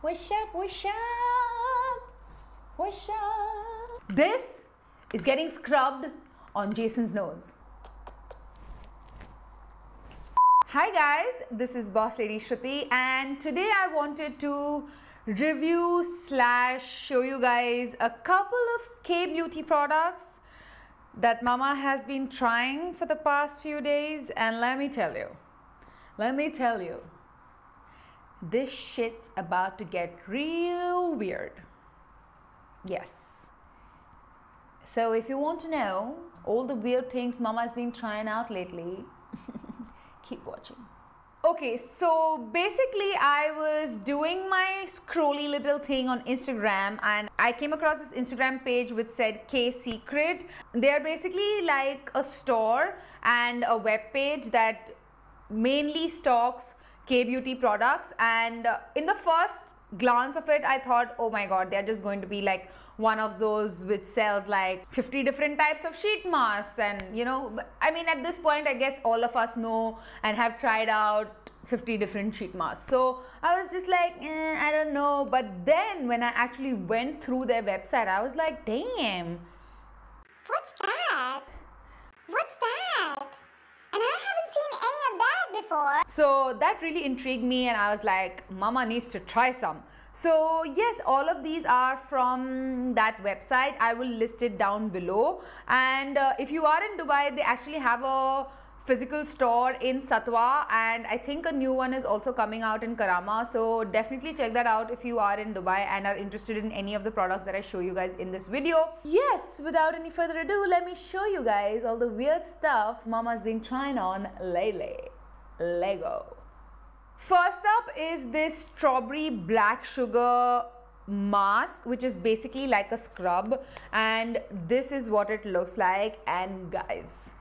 Wish up, wish up, wish up. This is getting scrubbed on Jason's nose. Hi guys, this is Bosslady Shruti and today I wanted to review / show you guys a couple of K-beauty products that Mama has been trying for the past few days, and let me tell you, this shit's about to get real weird. Yes. So if you want to know all the weird things Mama's been trying out lately, keep watching. Okay, so basically I was doing my scrolly little thing on Instagram and I came across this Instagram page which said K Secret. They're basically like a store and a web page that mainly stocks K-beauty products, and in the first glance of it I thought, oh my god, they're just going to be like one of those which sells like 50 different types of sheet masks, and you know, I mean at this point I guess all of us know and have tried out 50 different sheet masks. So I was just like, I don't know. But then when I actually went through their website, I was like, damn, what's that? What's that? And I haven't seen any of that before. So that really intrigued me and I was like, Mama needs to try some. So yes, all of these are from that website. I will list it down below. And if you are in Dubai, they actually have a physical store in Satwa, and I think a new one is also coming out in Karama. So definitely check that out if you are in Dubai and are interested in any of the products that I show you guys in this video. Yes, without any further ado, let me show you guys all the weird stuff Mama's been trying on lately. Lego. First up is this strawberry black sugar mask, which is basically like a scrub, and this is what it looks like. And guys,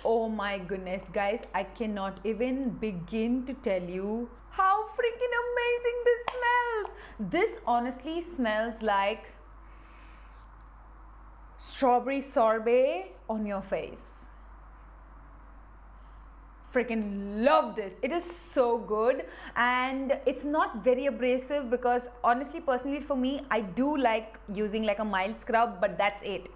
oh my goodness guys, I cannot even begin to tell you how freaking amazing this smells. This honestly smells like strawberry sorbet on your face. Freaking love this. It is so good and it's not very abrasive, because honestly, personally for me, I do like using like a mild scrub, but that's it.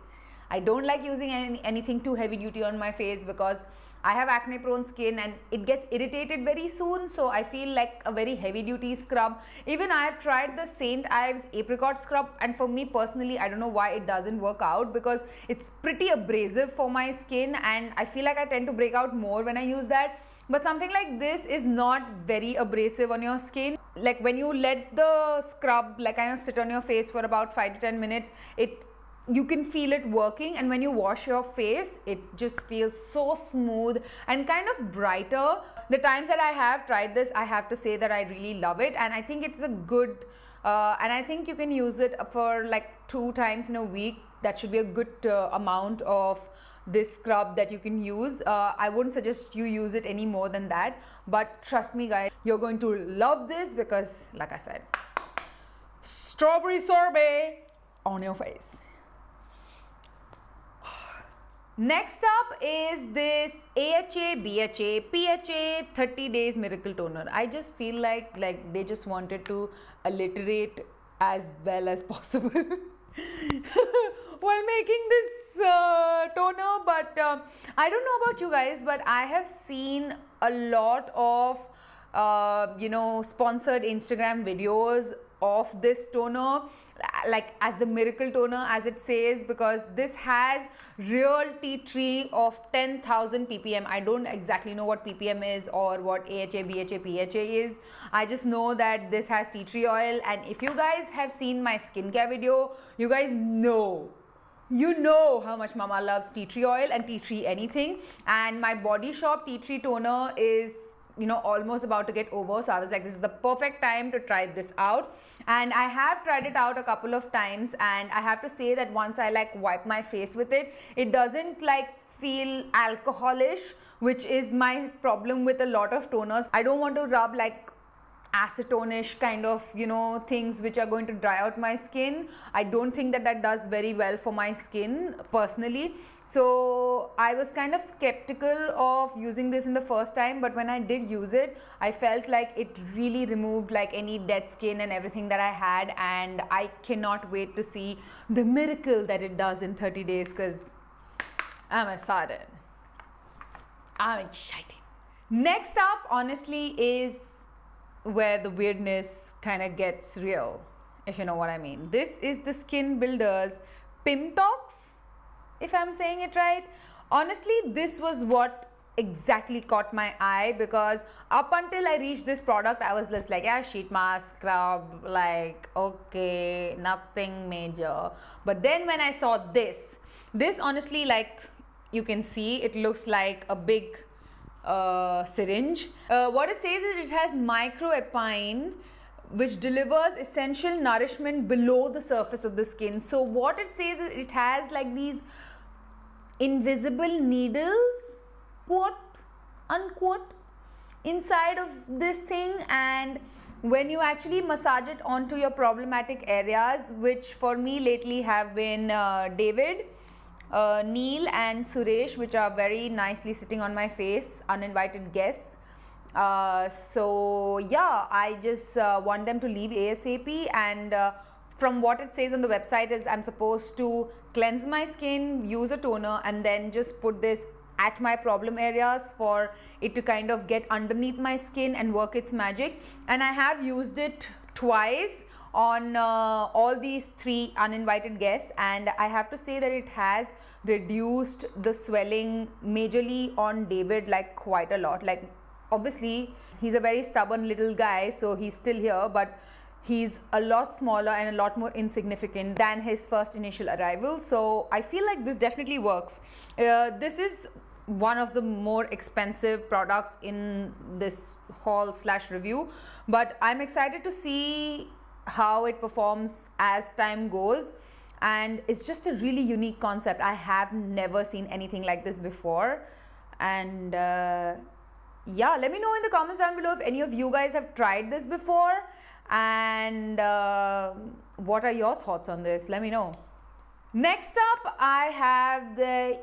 I don't like using anything too heavy duty on my face because I have acne prone skin and it gets irritated very soon. So I feel like a very heavy duty scrub. Even I have tried the St. Ives apricot scrub, and for me personally, I don't know why it doesn't work out, because it's pretty abrasive for my skin and I feel like I tend to break out more when I use that. But something like this is not very abrasive on your skin. Like when you let the scrub like kind of sit on your face for about 5 to 10 minutes, you can feel it working, and when you wash your face, it just feels so smooth and kind of brighter. The times that I have tried this, I have to say that I really love it, and I think it's a good and I think you can use it for like 2 times in a week. That should be a good amount of this scrub that you can use. I wouldn't suggest you use it any more than that, but trust me guys, you're going to love this because like I said, strawberry sorbet on your face. Next up is this AHA, BHA, PHA 30 days miracle toner. I just feel like they just wanted to alliterate as well as possible while making this toner. But I don't know about you guys, but I have seen a lot of you know, sponsored Instagram videos of this toner, like as the miracle toner as it says, because this has real tea tree of 10,000 ppm. I don't exactly know what ppm is or what AHA, BHA, PHA is. I just know that this has tea tree oil, and if you guys have seen my skincare video, you guys know, you know how much Mama loves tea tree oil and tea tree anything. And my Body Shop tea tree toner is, you know, almost about to get over, so I was like, this is the perfect time to try this out. And I have tried it out a couple of times, and I have to say that once I like wipe my face with it, it doesn't like feel alcoholish, which is my problem with a lot of toners. I don't want to rub like acetone-ish kind of, you know, things which are going to dry out my skin. I don't think that that does very well for my skin personally. So I was kind of skeptical of using this in the first time, but when I did use it, I felt like it really removed like any dead skin and everything that I had, and I cannot wait to see the miracle that it does in 30 days because I'm excited. I'm excited. Next up, honestly, is where the weirdness kind of gets real, if you know what I mean. This is the Skin Builders Pimtox, if I'm saying it right. Honestly, this was what exactly caught my eye, because up until I reached this product, I was just like, yeah, sheet mask, scrub, like, okay, nothing major. But then when I saw this honestly, like you can see, it looks like a big syringe. What it says is it has microepine, which delivers essential nourishment below the surface of the skin. So what it says is it has like these invisible needles, quote unquote, inside of this thing, and when you actually massage it onto your problematic areas, which for me lately have been David, Neil and Suresh, which are very nicely sitting on my face, uninvited guests. So yeah, I just want them to leave ASAP, and from what it says on the website is I'm supposed to cleanse my skin, use a toner, and then just put this at my problem areas for it to kind of get underneath my skin and work its magic. And I have used it twice on all these 3 uninvited guests, and I have to say that it has reduced the swelling majorly on David, like quite a lot. Like obviously he's a very stubborn little guy, so he's still here, but he's a lot smaller and a lot more insignificant than his first initial arrival. So I feel like this definitely works. This is one of the more expensive products in this haul / review, but I'm excited to see how it performs as time goes, and it's just a really unique concept. I have never seen anything like this before, and yeah, let me know in the comments down below if any of you guys have tried this before, and what are your thoughts on this. Let me know. Next up, I have the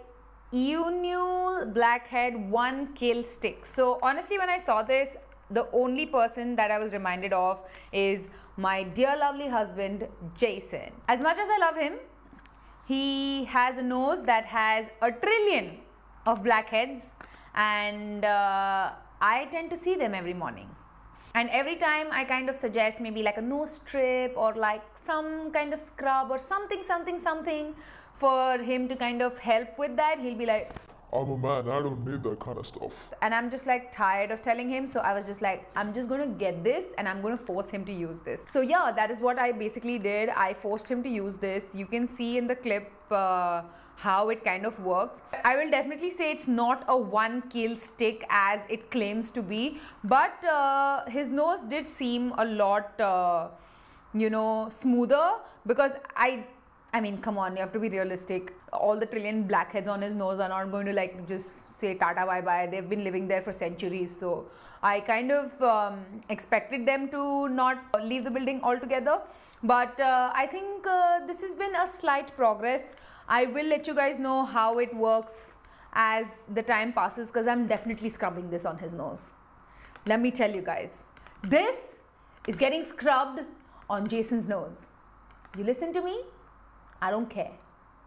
Unule Blackhead 1 Kill Stick. So honestly, when I saw this, the only person that I was reminded of is my dear lovely husband Jason. As much as I love him, he has a nose that has a trillion of blackheads, and I tend to see them every morning. And every time I kind of suggest maybe like a nose strip or like some kind of scrub or something for him to kind of help with that, he'll be like, I'm a man, I don't need that kind of stuff. And I'm just like tired of telling him, so I was just like, I'm just gonna get this and I'm gonna force him to use this. So yeah, that is what I basically did. I forced him to use this. You can see in the clip how it kind of works. I will definitely say it's not a 1 kill stick as it claims to be, but his nose did seem a lot you know, smoother, because I mean, come on, you have to be realistic. All the trillion blackheads on his nose are not going to like just say tata bye bye. They've been living there for centuries. So I kind of expected them to not leave the building altogether. But I think this has been a slight progress. I will let you guys know how it works as the time passes, because I'm definitely scrubbing this on his nose. Let me tell you guys, this is getting scrubbed on Jason's nose. You listen to me? I don't care.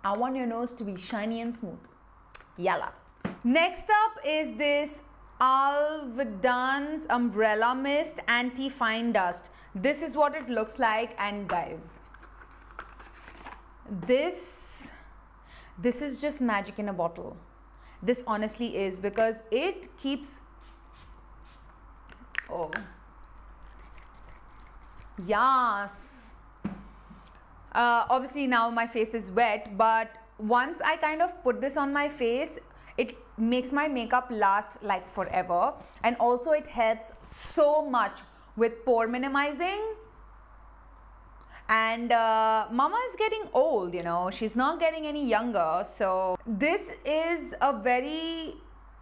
I want your nose to be shiny and smooth. Yalla. Next up is this Alvedon's Umbrella Mist Anti-Fine Dust. This is what it looks like, and guys, this is just magic in a bottle. This honestly is, because it keeps, oh yes, obviously now my face is wet, but once I kind of put this on my face, it makes my makeup last like forever, and also it helps so much with pore minimizing. And mama is getting old, you know, she's not getting any younger, so this is a very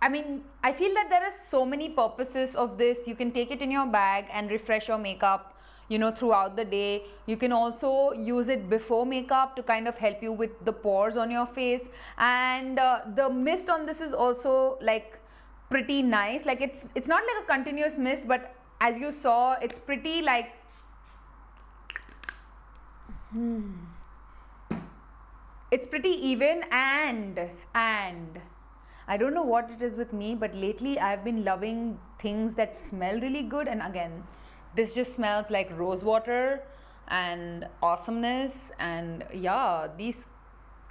I mean, I feel that there are so many purposes of this. You can take it in your bag and refresh your makeup, you know, throughout the day. You can also use it before makeup to kind of help you with the pores on your face. And the mist on this is also like pretty nice. Like it's not like a continuous mist, but as you saw, it's pretty like it's pretty even, and I don't know what it is with me, but lately I've been loving things that smell really good. And again, this just smells like rose water and awesomeness. And yeah, these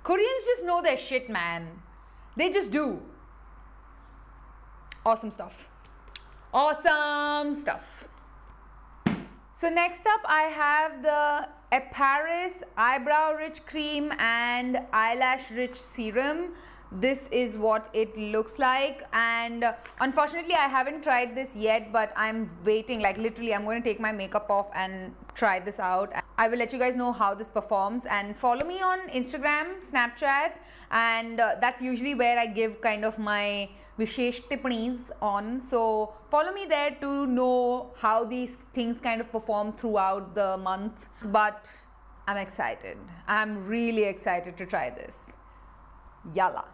Koreans just know their shit, man. They just do. Awesome stuff. Awesome stuff. So next up I have the Paris Eyebrow Rich Cream and Eyelash Rich Serum. This is what it looks like, and unfortunately I haven't tried this yet, but I'm waiting. Like literally I'm going to take my makeup off and try this out. I will let you guys know how this performs, and follow me on Instagram, Snapchat, and that's usually where I give kind of my Vishesh tippanis on. So follow me there to know how these things kind of perform throughout the month. But I'm excited. I'm really excited to try this. Yalla.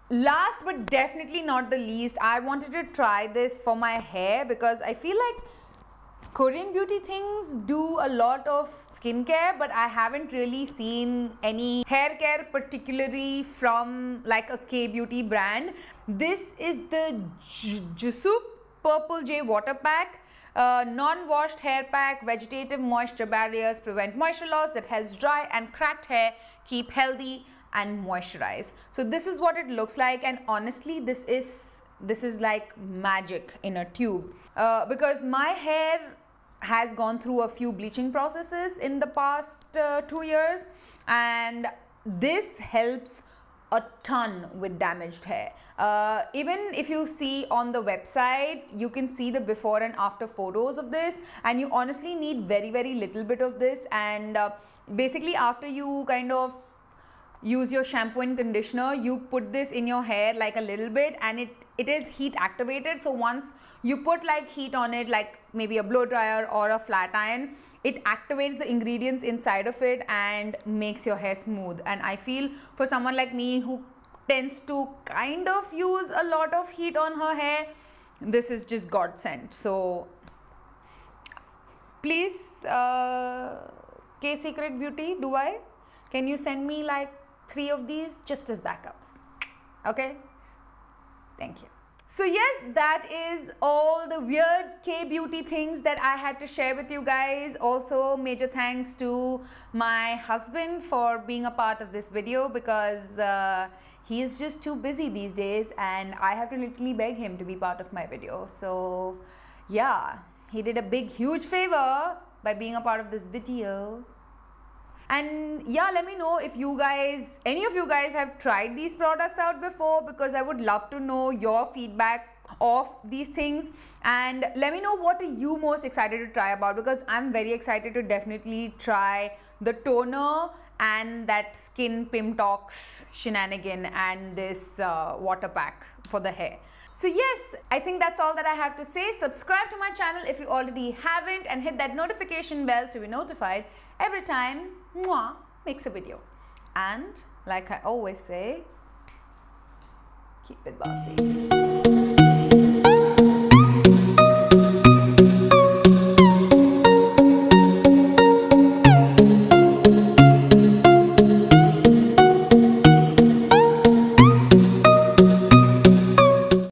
Last but definitely not the least, I wanted to try this for my hair because I feel like Korean beauty things do a lot of skincare, but I haven't really seen any hair care particularly from like a K-beauty brand. This is the Jisup Purple J Water Pack. Non-washed hair pack, vegetative moisture barriers prevent moisture loss that helps dry and cracked hair keep healthy and moisturize. So this is what it looks like, and honestly this is like magic in a tube, because my hair has gone through a few bleaching processes in the past 2 years, and this helps a ton with damaged hair. Even if you see on the website, you can see the before and after photos of this, and you honestly need very little bit of this. And basically after you kind of use your shampoo and conditioner, you put this in your hair like a little bit, and it is heat activated. So once you put like heat on it, like maybe a blow dryer or a flat iron, it activates the ingredients inside of it and makes your hair smooth. And I feel for someone like me who tends to kind of use a lot of heat on her hair, this is just godsend. So please, K Secret Beauty Dubai, can you send me like 3 of these just as backups? Okay, thank you. So yes, that is all the weird K-beauty things that I had to share with you guys. Also, major thanks to my husband for being a part of this video, because he is just too busy these days and I have to literally beg him to be part of my video. So yeah, he did a big huge favor by being a part of this video. And yeah, let me know if you guys, any of you guys have tried these products out before, because I would love to know your feedback of these things. And let me know what are you most excited to try about, because I'm very excited to definitely try the toner and that Skin Pim Talks shenanigan and this water pack for the hair. So yes, I think that's all that I have to say. Subscribe to my channel if you already haven't, and hit that notification bell to be notified every time Mwah makes a video. And like I always say, keep it bossy.